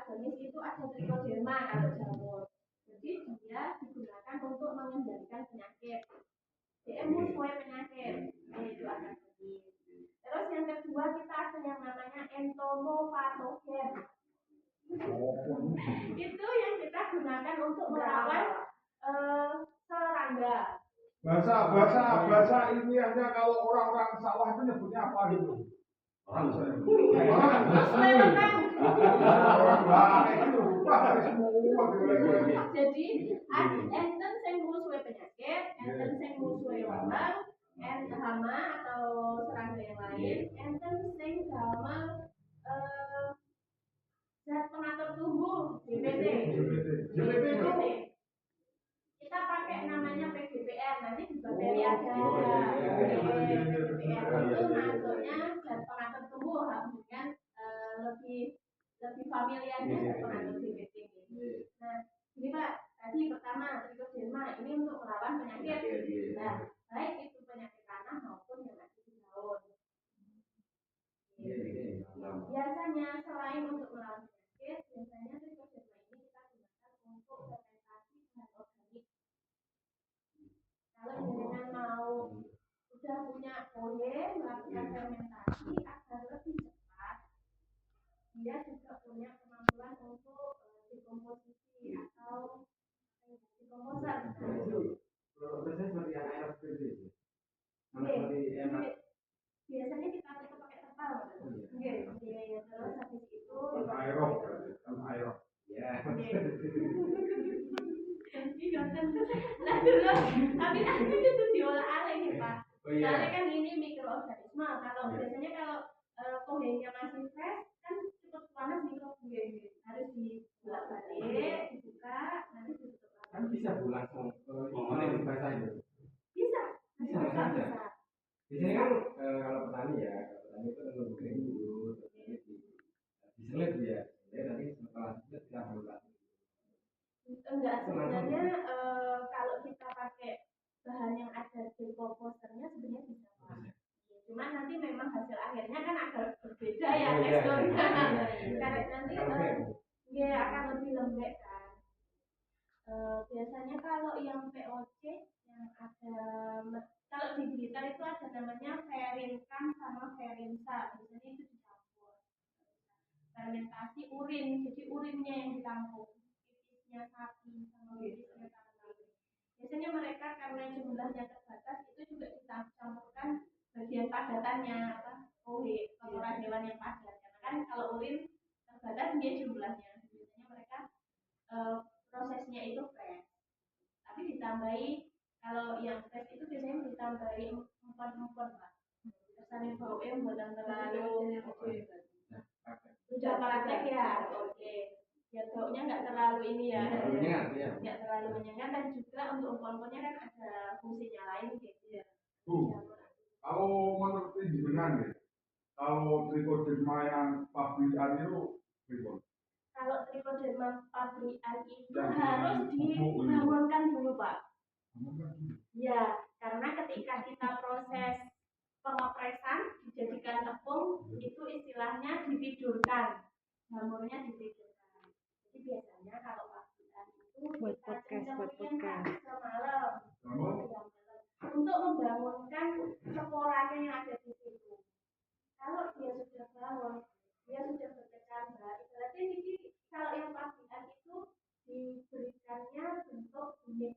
agonis itu ada trichoderma kalau jamur. Jadi dia digunakan untuk mengendalikan penyakit. Dia musuh penyakit, yaitu agonis. Terus yang kedua kita ada yang namanya entomopatogen. Itu yang kita gunakan untuk melawan serangga. Bahasa ilmiahnya kalau orang-orang sawah itu nyebutnya apa gitu? Orang jadi enten sing musuhe penyakit, enten sing musuhe wabah, enten hama atau serangga yang lain, enten sing damel zat pengatur tubuh GPT. Kita pakai namanya PGPR, nanti di bakteri ada PGPR itu masuknya zat pengatur tubuh dengan lebih familiarnya zat pengatur GPT. Nah, ini Pak, tadi pertama trichoderma ini untuk melawan penyakit. Nah, baik itu penyakit tanah maupun yang ada di daun. Biasanya selain untuk melawan penyakit, biasanya trichoderma ini kita gunakan untuk fermentasi bahan organik. Kalau jenengan mau sudah punya pohe melakukan fermentasi agar lebih cepat, dia juga punya kemampuan untuk dekomposisi atau dekomposer. Prosesnya seperti aerob gitu. Biasanya kita pakai terpal. Terus habis itu aerob. Ya. Nah terus, tapi kan itu diolah alih ya Pak. Soalnya kan ini mikroorganisme. Kalau biasanya kalau pohonnya masih fresh kan cukup panas mikroorganisme harus dibolak-balik, dibuka, nanti ditutup lagi. Kan bisa langsung basah itu. Bisa. Biasanya kan kalau petani itu nunggu kering dulu, diselip ya. Nanti setelah itu kita bulat. Enggak, sebenarnya kalau kita pakai bahan yang ada dekomposernya sebenarnya bisa Pak. Cuman nanti memang hasil akhirnya kan agak berbeda ya teksturnya. Karena nanti dia akan lebih lembek kan. Biasanya kalau yang POC yang ada, kalau di Blitar itu ada namanya Ferinkan sama Ferinsa. Biasanya itu dicampur. Fermentasi urin, jadi urinnya yang ditampung. Sapi sama bijinya sapi. Biasanya mereka karena jumlahnya terbatas itu juga dicampurkan bagian padatannya kotoran hewan yang padat. Karena kan kalau urin terbatas dia jumlahnya. Biasanya mereka prosesnya itu fresh. Tapi ditambahi kalau yang fresh itu biasanya ditambahi empon-empon Pak. Kesannya baunya buatan terlalu sudah praktek ya. Oke. Ya baunya nggak terlalu ini ya, nggak terlalu menyengat dan juga untuk empon-emponnya kan ada fungsinya lain gitu ya. Kalau menurut jenengan ya, kalau trichoderma yang pabrikan itu bagaimana? Kalau trichoderma pabrikan itu harus dibangunkan dulu Pak. Ya, karena ketika kita proses pengopresan dijadikan tepung itu istilahnya ditidurkan, jamurnya ditidurkan. Jadi biasanya kalau pabrikan itu buat podcast semalam untuk membangunkan sporanya yang ada di situ. Kalau dia sudah bangun, dia sudah berkecambah. Berarti ini kalau yang pabrikan itu diberikannya bentuk benih